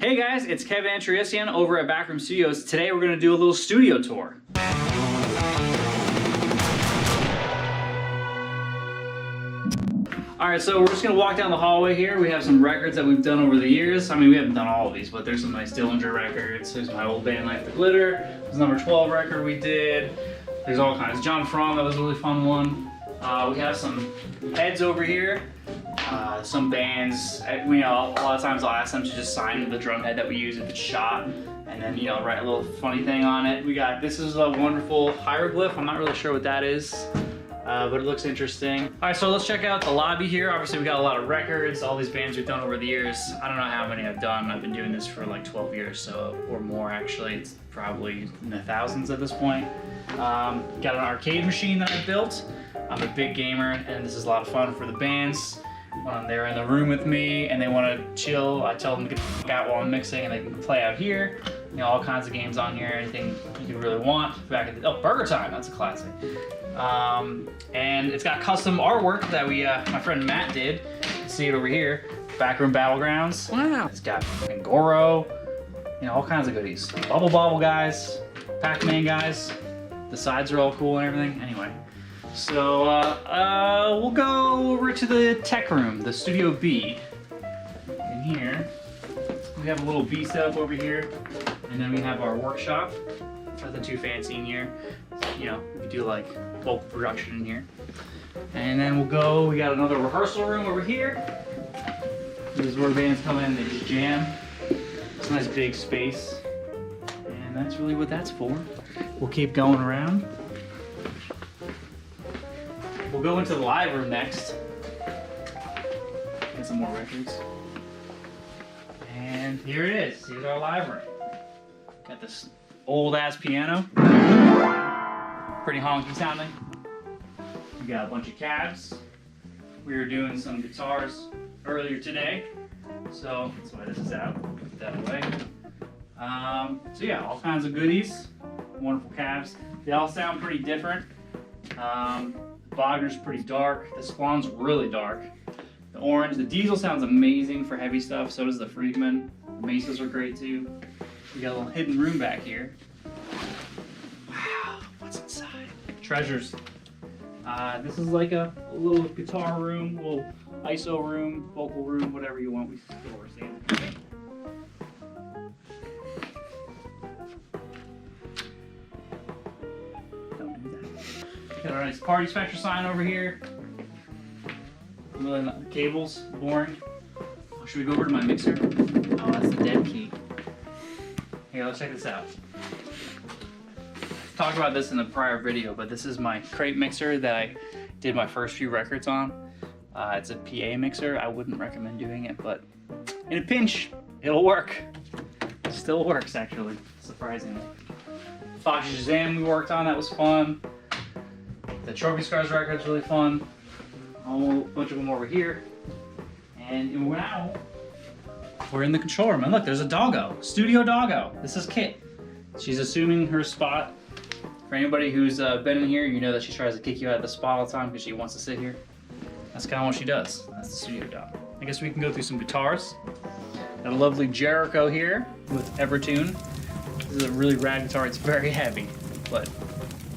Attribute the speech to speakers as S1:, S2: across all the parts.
S1: Hey guys, it's Kevin Antrissian over at Backroom Studios. Today we're going to do a little studio tour. Alright, so we're just going to walk down the hallway here. We have some records that we've done over the years. I mean, we haven't done all of these, but there's some nice Dillinger records. There's my old band, Light the Glitter. There's number 12 record we did. There's all kinds. John Fromm, that was a really fun one. We have some heads over here. Some bands, a lot of times I'll ask them to just sign the drum head that we use if it's shot, and then write a little funny thing on it. This is a wonderful hieroglyph. I'm not really sure what that is, but it looks interesting. All right, so let's check out the lobby here. Obviously we got a lot of records, all these bands we've done over the years. I don't know how many I've done. I've been doing this for like 12 years, or more actually. It's probably in the thousands at this point. Got an arcade machine that I built. I'm a big gamer, and this is a lot of fun for the bands. When they're in the room with me and they want to chill, I tell them to get the fuck out while I'm mixing, and they can play out here. All kinds of games on here, anything you could really want. Back at Burger Time, that's a classic. And it's got custom artwork that my friend Matt did. You can see it over here. Backroom Battlegrounds. Wow. It's got fucking Goro, all kinds of goodies. Bubble Bobble guys, Pac-Man guys. The sides are all cool and everything. Anyway. So we'll go over to the tech room, the Studio B. In here, we have a little B setup over here, and then we have our workshop. Nothing too fancy in here. We could do like bulk production in here. And then we got another rehearsal room over here. This is where bands come in and they just jam. It's a nice big space. And that's really what that's for. We'll keep going around. We'll go into the live room next. Get some more records. And here it is. Here's our live room. Got this old ass piano. Pretty honky sounding. We got a bunch of cabs. We were doing some guitars earlier today. So that's why this is out. Put it that away. So yeah, all kinds of goodies. Wonderful cabs. They all sound pretty different. Wagner's pretty dark. The Squan's really dark. The orange, the diesel sounds amazing for heavy stuff. So does the Friedman. The Mesas are great too. We got a little hidden room back here. Wow, what's inside? Treasures. This is like a little guitar room, little ISO room, vocal room, whatever you want. We store standard. Got our nice Party Spectra sign over here. Really not, cables, boring. Oh, should we go over to my mixer? Oh, that's the dead key. Here, let's check this out. I talked about this in the prior video, but this is my crate mixer that I did my first few records on. It's a PA mixer. I wouldn't recommend doing it, but in a pinch, it'll work. It still works, actually, surprisingly. Fox Shazam we worked on, that was fun. The Trophy Scars record's really fun. A whole bunch of them over here. And now, we're in the control room. And look, there's a doggo. Studio doggo. This is Kit. She's assuming her spot. For anybody who's been in here, you know that she tries to kick you out of the spot all the time because she wants to sit here. That's kind of what she does. That's the studio dog. I guess we can go through some guitars. Got a lovely Jericho here with Evertune. This is a really rad guitar. It's very heavy, but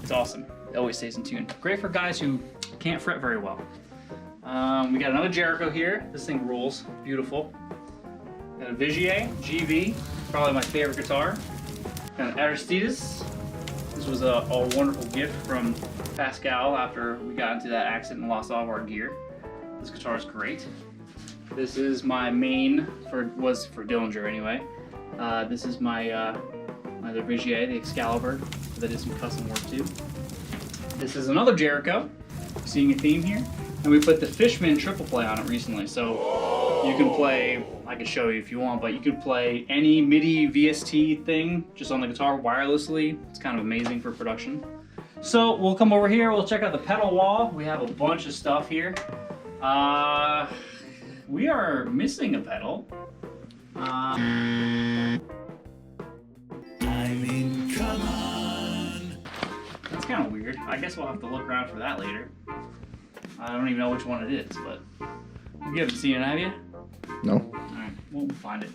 S1: it's awesome. It always stays in tune. Great for guys who can't fret very well. We got another Jericho here. This thing rules. Beautiful. Got a Vigier GV. Probably my favorite guitar. Got an Aristides. This was a wonderful gift from Pascal after we got into that accident and lost all of our gear. This guitar is great. This is my main, was for Dillinger anyway. This is my other Vigier, the Excalibur, that did some custom work too. This is another Jericho, seeing a theme here. And we put the Fishman triple play on it recently. So you can play, I can show you if you want, but you could play any MIDI VST thing just on the guitar wirelessly. It's kind of amazing for production. So we'll come over here, we'll check out the pedal wall. We have a bunch of stuff here. We are missing a pedal. I mean, come on. That's kind of weird. I guess we'll have to look around for that later. I don't even know which one it is, but you haven't seen it, have you?
S2: No.
S1: Alright, we'll find it.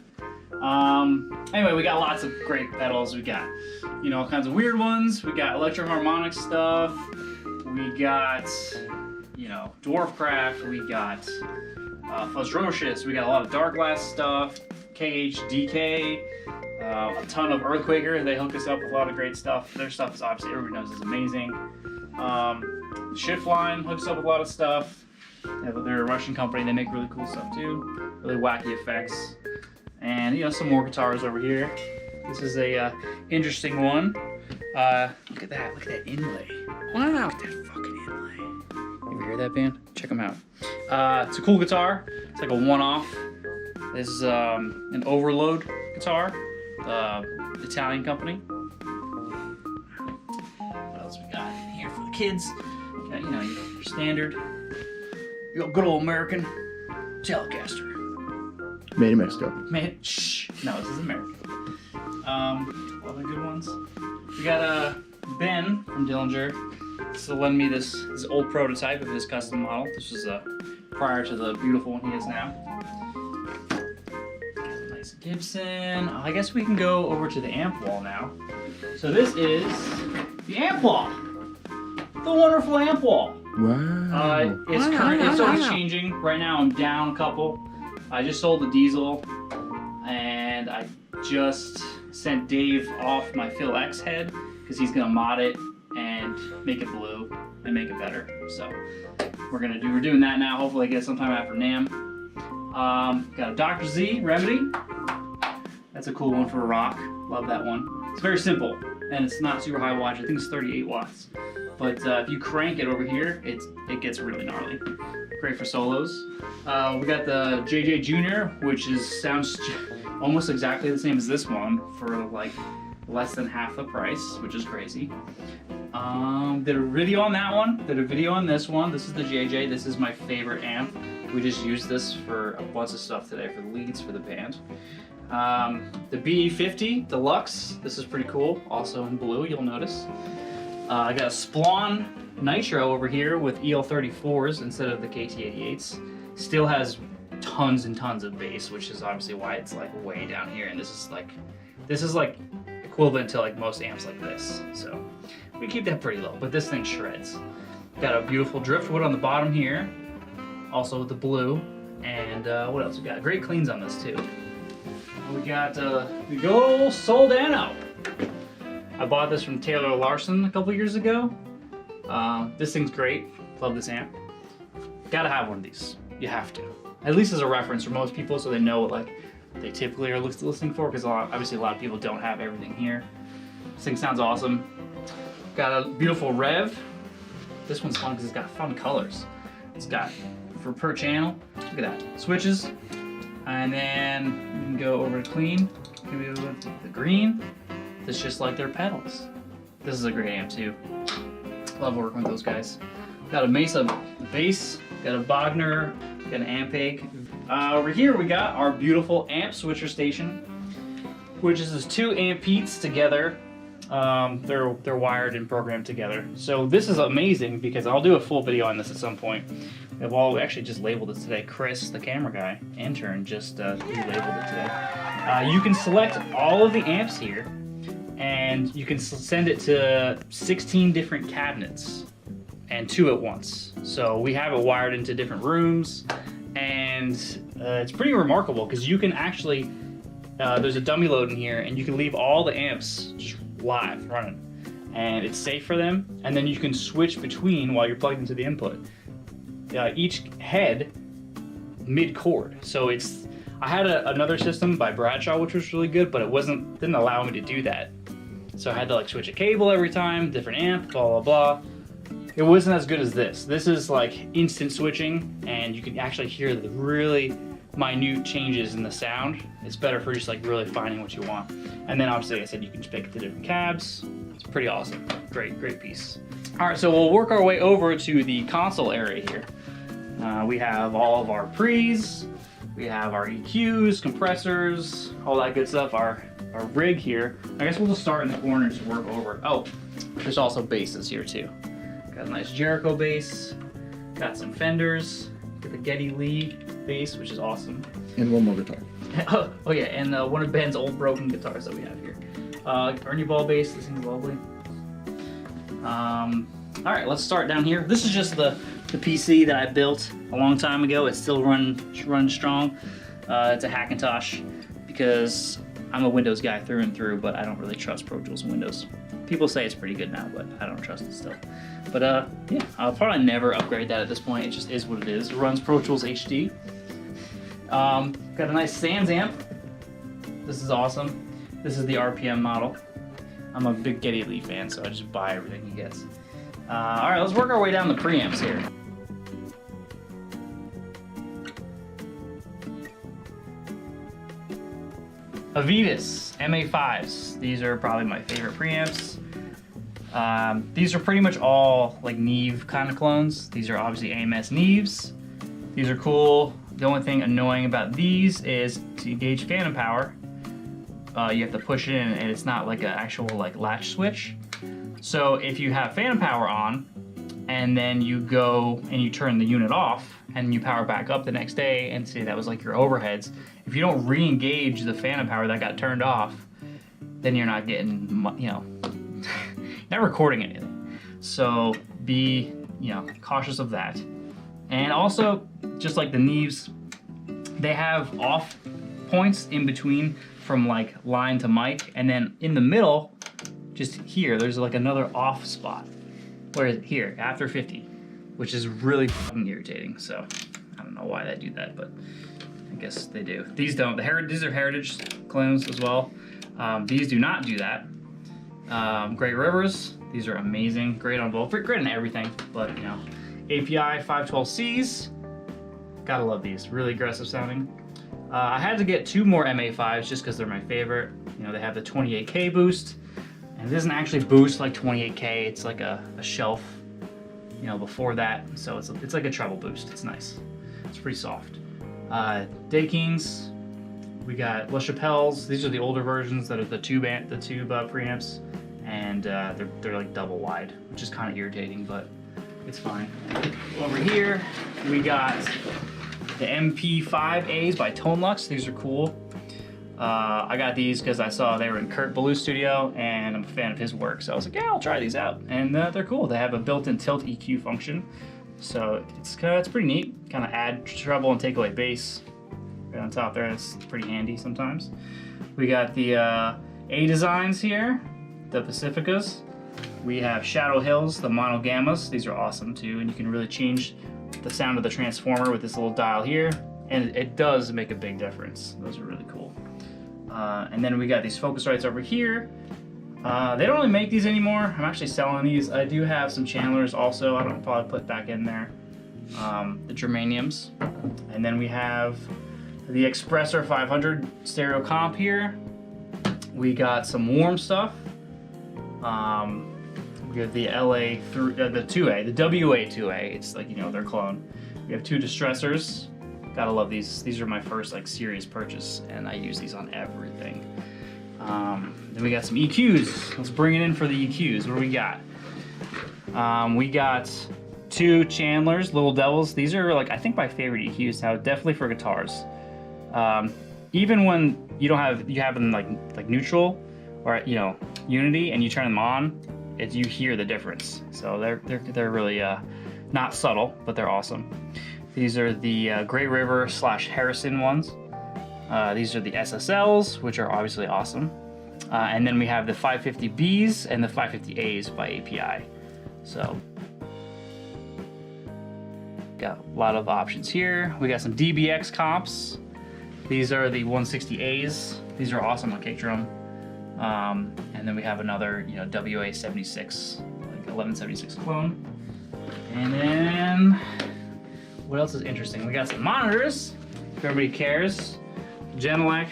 S1: Anyway, we got lots of great pedals. We got, you know, all kinds of weird ones. We got electro-harmonic stuff. We got, you know, Dwarfcraft. We got Fuzzrocious. We got a lot of Dark Glass stuff. KHDK. A ton of Earthquaker. They hook us up with a lot of great stuff. Their stuff is obviously, everybody knows, is amazing. Shiftline hooks up with a lot of stuff. Yeah, they're a Russian company. They make really cool stuff too. Really wacky effects. And, you know, some more guitars over here. This is a interesting one. Look at that. Look at that inlay. Wow, look at that fucking inlay. You ever hear that, band? Check them out. It's a cool guitar. It's like a one-off. This is an Overload guitar. Italian company. What else we got in here for the kids? Got, you know, your standard, your good old American Telecaster.
S2: Made in Mexico.
S1: Shh. No, this is American. Other good ones. We got Ben from Dillinger. So lend me this old prototype of his custom model. This was prior to the beautiful one he is now. Nice Gibson. I guess we can go over to the amp wall now. So this is the amp wall. The wonderful amp wall.
S2: Wow.
S1: It's always changing. Right now I'm down a couple. I just sold the diesel, and I just sent Dave off my Phil X head because he's gonna mod it and make it blue and make it better. So we're doing that now. Hopefully I get it sometime after NAMM. Got a Dr. Z Remedy. That's a cool one for a rock. Love that one. It's very simple and it's not super high wattage. I think it's 38 watts. But if you crank it over here, it gets really gnarly. Great for solos. We got the JJ Junior, which sounds almost exactly the same as this one for like less than half the price, which is crazy. Did a video on that one. Did a video on this one. This is the JJ. This is my favorite amp. We just used this for a bunch of stuff today for the leads for the band. The BE50 Deluxe. This is pretty cool. Also in blue, you'll notice. I got a Splon Nitro over here with EL34s instead of the KT88s. Still has tons and tons of bass, which is obviously why it's like way down here. And this is like equivalent to like most amps like this. So we keep that pretty low, but this thing shreds. Got a beautiful driftwood on the bottom here, also with the blue. And what else we got? Great cleans on this too. We got the good old Soldano. I bought this from Taylor Larson a couple years ago. This thing's great. Love this amp. Gotta have one of these. You have to. At least as a reference for most people, so they know what like they typically are listening for. Because obviously a lot of people don't have everything here. This thing sounds awesome. Got a beautiful Rev. This one's fun because it's got fun colors. It's got for per channel. Look at that. Switches, and then you can go over to clean. Maybe the green. It's just like their pedals. This is a great amp too. Love working with those guys. Got a Mesa bass, got a Bogner, got an Ampeg. Over here we got our beautiful amp switcher station, which is two amp Peats together. They're wired and programmed together. So this is amazing because I'll do a full video on this at some point. We actually just labeled it today. Chris, the camera guy, intern, just relabeled it today. You can select all of the amps here, and you can send it to 16 different cabinets and 2 at once. So we have it wired into different rooms, and it's pretty remarkable because you can actually, there's a dummy load in here, and you can leave all the amps just live running, and it's safe for them, and then you can switch between while you're plugged into the input. Each head mid-chord, so I had another system by Bradshaw which was really good, but it didn't allow me to do that. So I had to like switch a cable every time, different amp, blah blah blah. It wasn't as good as this. This is like instant switching, and you can actually hear the really minute changes in the sound. It's better for just like really finding what you want. And then obviously, like I said, you can just pick it to different cabs. It's pretty awesome. Great piece. All right, so we'll work our way over to the console area here. We have all of our pre's, we have our EQs, compressors, all that good stuff, our rig here. I guess we'll just start in the corner and just work over. Oh, there's also basses here too. Got a nice Jericho bass, got some Fenders, got the Geddy Lee bass, which is awesome.
S2: And one more guitar.
S1: Oh yeah, and one of Ben's old broken guitars that we have here. Ernie Ball bass, this thing's lovely. All right, let's start down here. This is just the PC that I built a long time ago. It still runs strong. It's a Hackintosh because I'm a Windows guy through and through, but I don't really trust Pro Tools and Windows. People say it's pretty good now, but I don't trust it still. But yeah, I'll probably never upgrade that at this point. It just is what it is. It runs Pro Tools HD. Got a nice Sans amp. This is awesome. This is the RPM model. I'm a big Geddy Lee fan, so I just buy everything he gets. All right, let's work our way down the preamps here. Avitas MA5s. These are probably my favorite preamps. These are pretty much all like Neve kind of clones. These are obviously AMS Neves. These are cool. The only thing annoying about these is to engage phantom power, you have to push it in, and it's not like an actual like latch switch. So if you have phantom power on, and then you go and you turn the unit off, and you power back up the next day, and say that was like your overheads, if you don't re-engage the phantom power that got turned off, then you're not getting, you know, not recording anything. So be, you know, cautious of that. And also, just like the Neves, they have off points in between from like line to mic, and then in the middle, just here, there's like another off spot. Where is it? Here, after 50, which is really fucking irritating. So I don't know why they do that, but I guess they do. These don't. These are Heritage clones as well. These do not do that. Great Rivers. These are amazing. Great on both. Great on everything. But you know, API 512Cs. Gotta love these. Really aggressive sounding. I had to get 2 more MA5s just because they're my favorite. You know, they have the 28K boost. And it doesn't actually boost like 28K, it's like a shelf, you know, before that. So it's like a treble boost, it's nice. It's pretty soft. Dakings, we got La Chapelles. These are the older versions that are the tube preamps. And they're like double wide, which is kind of irritating, but it's fine. Over here, we got the MP5As by Tonelux. These are cool. I got these because I saw they were in Kurt Ballou's studio, and I'm a fan of his work, so I was like, yeah, I'll try these out. And they're cool. They have a built-in tilt EQ function, so it's pretty neat. Kind of add treble and take away bass right on top there. It's pretty handy sometimes. We got the A designs here, the Pacificas. We have Shadow Hills, the Mono Gammas. These are awesome too, and you can really change the sound of the transformer with this little dial here, and it does make a big difference. Those are really cool. And then we got these Focusrites over here. They don't really make these anymore. I'm actually selling these. I do have some Chandlers also. I don't probably put back in there. The Germaniums. And then we have the Expressor 500 stereo comp here. We got some Warm stuff. We have the the 2A, the WA2A. It's like, you know, their clone. We have 2 Distressors. Gotta love these. These are my first like serious purchase, and I use these on everything. Then we got some EQs. Let's bring it in for the EQs. What do we got? We got 2 Chandlers, Little Devils. These are like, I think, my favorite EQs now, definitely for guitars. Even when you have them like neutral or, you know, unity, and you turn them on, you hear the difference. So they're really not subtle, but they're awesome. These are the Great River / Harrison ones. These are the SSLs, which are obviously awesome. And then we have the 550Bs and the 550As by API. So, got a lot of options here. We got some DBX comps. These are the 160As. These are awesome on kick drum. And then we have another, you know, WA76, like 1176 clone. And then, what else is interesting? We got some monitors, if everybody cares. Genelec,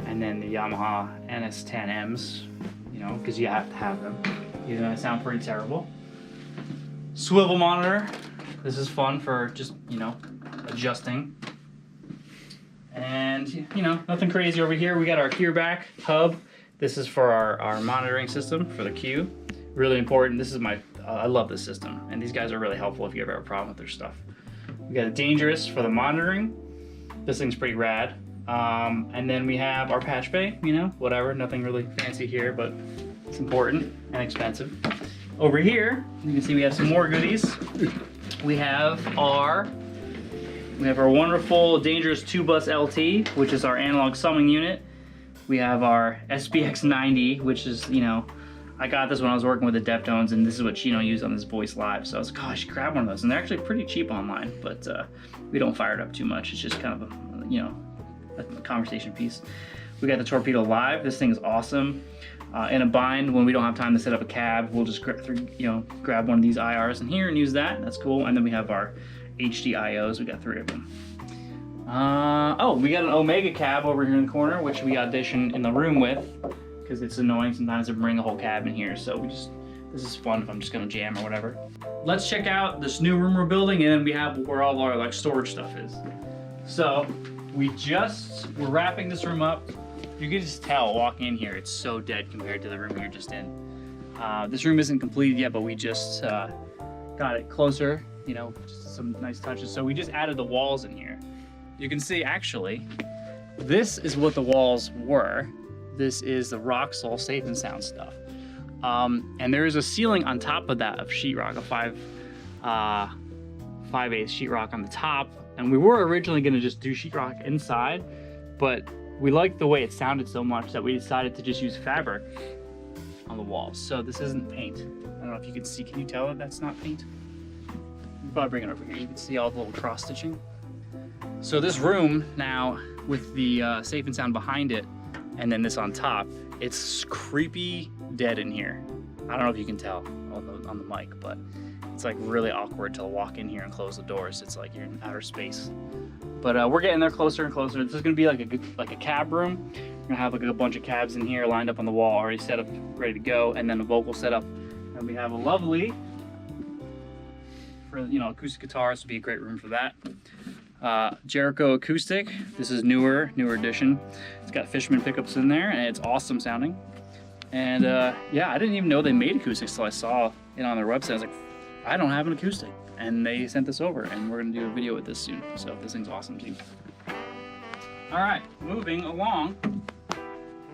S1: and then the Yamaha NS10Ms, you know, because you have to have them. Even though they sound pretty terrible. Swivel monitor. This is fun for just, you know, adjusting. And, you know, nothing crazy over here. We got our Kearback hub. This is for our monitoring system for the Q. Really important. This is I love this system, and these guys are really helpful if you ever have a problem with their stuff. We got a Dangerous for the monitoring. This thing's pretty rad. And then we have our patch bay, you know, whatever, nothing really fancy here, but it's important and expensive. Over here, you can see we have some more goodies. We have our wonderful Dangerous 2-bus LT, which is our analog summing unit. We have our SPX 90, which is, you know, I got this when I was working with the Deftones, and this is what Chino used on his Voice Live. So I was like, oh, I should grab one of those. And they're actually pretty cheap online, but we don't fire it up too much. It's just kind of a, you know, a conversation piece. We got the Torpedo Live. This thing is awesome. In a bind, when we don't have time to set up a cab, we'll just grab one of these IRs in here and use that. That's cool. And then we have our HD IOs. We got 3 of them. Oh, we got an Omega cab over here in the corner, which we audition in the room with, because it's annoying sometimes to bring the whole cab in here. So this is fun if I'm just gonna jam or whatever. Let's check out this new room we're building, and then we have where all our like storage stuff is. So we're wrapping this room up. You can just tell walking in here, it's so dead compared to the room we were just in. This room isn't completed yet, but we just got it closer, you know, just some nice touches. So we just added the walls in here. You can see, actually, this is what the walls were. This is the Roxol Safe and Sound stuff. And there is a ceiling on top of that of sheetrock, a 5/8 sheetrock on the top. And we were originally gonna just do sheetrock inside, but we liked the way it sounded so much that we decided to just use fabric on the walls. So this isn't paint. I don't know if you can see, can you tell that that's not paint? I'll probably bring it over here. You can see all the little cross stitching. So this room now, with the Safe and Sound behind it, and then this on top, it's creepy dead in here. I don't know if you can tell on the mic, but it's like really awkward to walk in here and close the doors. It's like you're in outer space. But we're getting there closer and closer. This is gonna be like a cab room. We're gonna have like a bunch of cabs in here lined up on the wall, already set up, ready to go, and then a vocal setup. And we have a lovely, for acoustic guitars, would be a great room for that. Jericho acoustic. This is newer edition. It's got Fishman pickups in there, and it's awesome sounding. And yeah, I didn't even know they made acoustics till I saw it on their website. I was like, I don't have an acoustic. And they sent this over, and we're gonna do a video with this soon. So this thing's awesome too. All right, moving along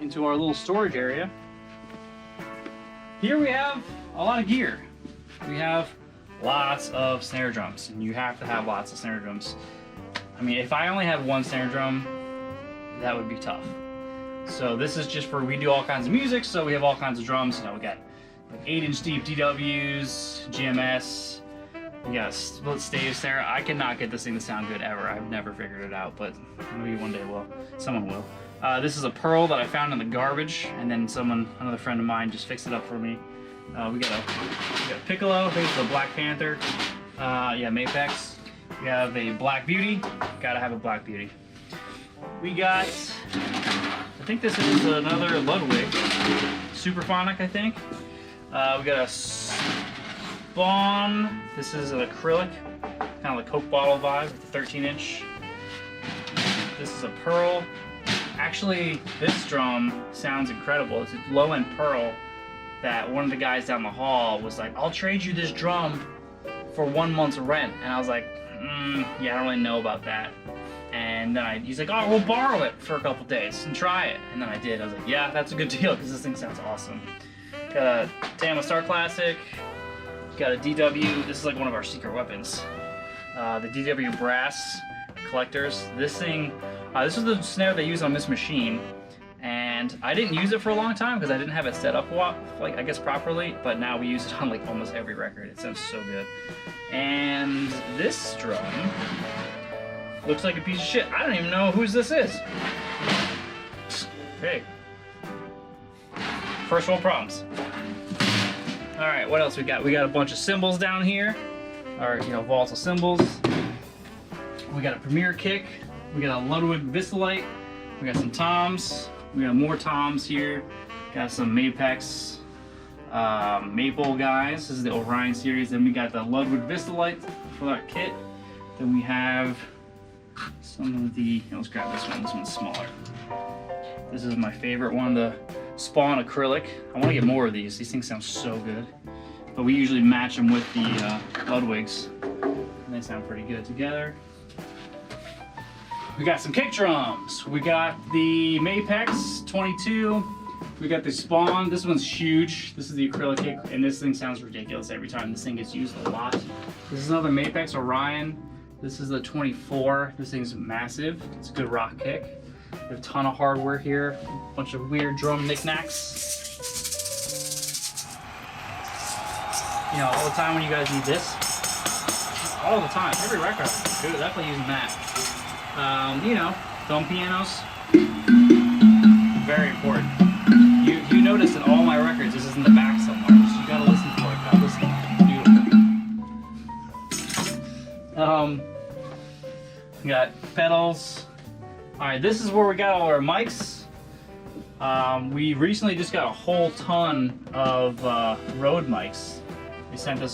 S1: into our little storage area. Here we have a lot of gear. We have lots of snare drums, and you have to have lots of snare drums. I mean, if I only have one snare drum, that would be tough. So this is just for, we do all kinds of music, so we have all kinds of drums. You know, we got like 8-inch deep DWs, GMS, we got split staves there. I cannot get this thing to sound good ever. I've never figured it out, but maybe one day someone will. This is a Pearl that I found in the garbage, and then another friend of mine just fixed it up for me. We got a Piccolo, I think it's a Black Panther. Yeah, Mapex. We have a Black Beauty. Gotta have a Black Beauty. We got, I think this is another Ludwig. Superphonic, I think. We got a Spawn. This is an acrylic, kind of like Coke bottle vibe with a 13-inch. This is a Pearl. Actually, this drum sounds incredible. It's a low-end Pearl that one of the guys down the hall was like, I'll trade you this drum for 1 month's rent. And I was like, yeah, I don't really know about that. And then he's like, oh, we'll borrow it for a couple days and try it. And then I did. I was like, yeah, that's a good deal, because this thing sounds awesome. Got a Tama Star Classic. Got a DW. This is like one of our secret weapons. The DW Brass Collectors. This thing, this is the snare they use on this machine. And I didn't use it for a long time because I didn't have it set up, like, I guess properly, but now we use it on like almost every record. It sounds so good. And this drum looks like a piece of shit. I don't even know whose this is. Hey. First world problems. All right, what else we got? We got a bunch of cymbals down here. Our, volatile cymbals. We got a Premier kick. We got a Ludwig Vistalite. We got some toms. We got more toms here. Got some Mapex maple guys. This is the Orion series. Then we got the Ludwig Vistalite for that kit. Then we have some of the, let's grab this one. This one's smaller. This is my favorite one, the Spawn acrylic. I want to get more of these. These things sound so good. But we usually match them with the Ludwigs. And they sound pretty good together. We got some kick drums. We got the Mapex 22. We got the Spawn. This one's huge. This is the acrylic kick, and this thing sounds ridiculous every time. This thing gets used a lot. This is another Mapex Orion. This is the 24. This thing's massive. It's a good rock kick. We have a ton of hardware here. A bunch of weird drum knickknacks. You know, all the time when you guys need this. All the time. Every record. Dude, definitely using that. You know, thumb pianos. Very important. You notice in all my records, this is in the back somewhere. So you gotta listen for it. Gotta listen. Beautiful. We got pedals. All right, this is where we got all our mics. We recently just got a whole ton of Rode mics.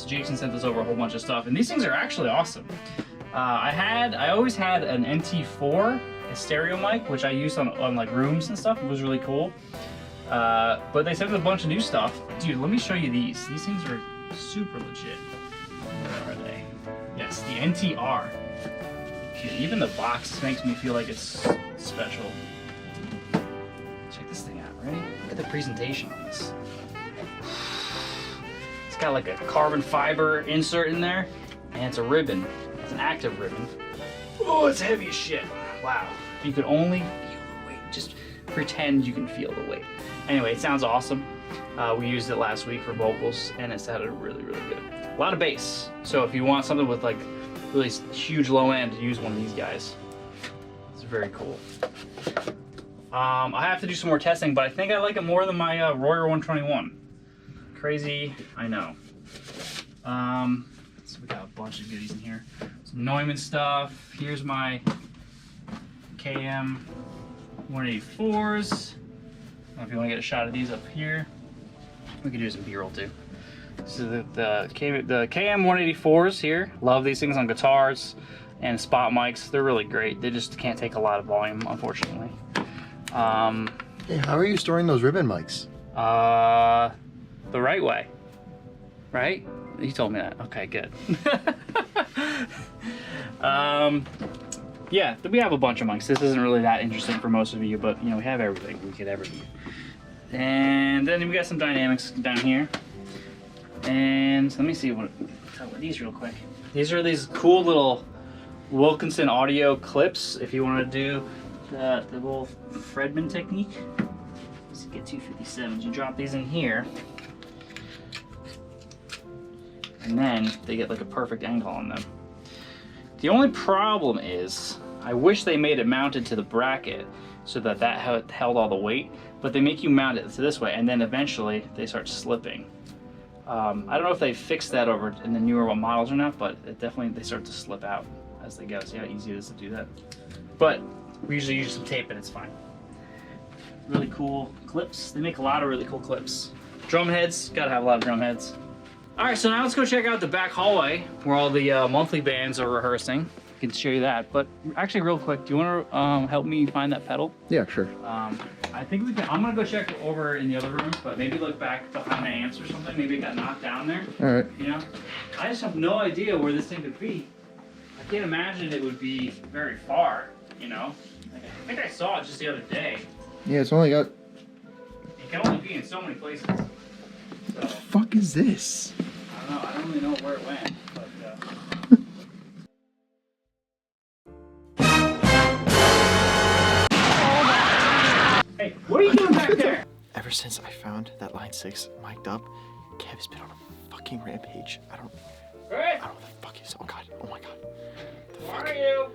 S1: Jason sent us over a whole bunch of stuff, and these things are actually awesome. I always had an NT4, a stereo mic, which I used on like rooms and stuff. It was really cool. But they sent us a bunch of new stuff. Dude, let me show you these. These things are super legit. Where are they? Yes, the NTR. Dude, even the box makes me feel like it's special. Check this thing out, ready? Look at the presentation on this. It's got like a carbon fiber insert in there, and it's a ribbon. It's an active ribbon. Oh, it's heavy as shit. Wow. You could only feel the weight. Just pretend you can feel the weight. Anyway, it sounds awesome. We used it last week for vocals, and it sounded really, really good. A lot of bass. So if you want something with like really huge low end, use one of these guys. It's very cool. I have to do some more testing, but I think I like it more than my Royer 121. Crazy, I know. So we got a bunch of goodies in here. Some Neumann stuff. Here's my KM 184s. I don't know if you want to get a shot of these up here. We could do some B-roll too. So the KM 184s here. Love these things on guitars and spot mics. They're really great. They just can't take a lot of volume, unfortunately.
S2: Hey, how are you storing those ribbon mics?
S1: The right way. Right? You told me that. Okay, good. Yeah, we have a bunch of mics. This isn't really that interesting for most of you, but you know, we have everything we could ever need. And then we got some dynamics down here. And let me see what these real quick. These are these cool little Wilkinson audio clips if you want to do the little Fredman technique. Let's get 257s. You drop these in here, and then they get like a perfect angle on them. The only problem is, I wish they made it mounted to the bracket so that held all the weight, but they make you mount it this way, and then eventually they start slipping. I don't know if they fixed that over in the newer models or not, but they start to slip out as they go. See how easy it is to do that? But we usually use some tape and it's fine. Really cool clips. They make a lot of really cool clips. Drum heads, gotta have a lot of drum heads. All right, so now let's go check out the back hallway where all the monthly bands are rehearsing. I can show you that, but actually real quick, do you want to help me find that pedal?
S2: Yeah, sure.
S1: I think we can. I'm gonna go check over in the other rooms, but maybe look back behind the amps or something. Maybe it got knocked down there.
S2: All right.
S1: You know, I just have no idea where this thing could be. I can't imagine it would be very far. You know, like, I think I saw it just the other day.
S2: Yeah, it's only got.
S1: It can only be in so many places. So,
S2: The fuck is this?
S1: I don't know. I don't really know where it went, but. Hey, what are you doing back there?
S2: Ever since I found that line 6 mic'd up, Kev's been on a fucking rampage. I don't know what the fuck is. Oh god. Oh my god.
S1: Where are you?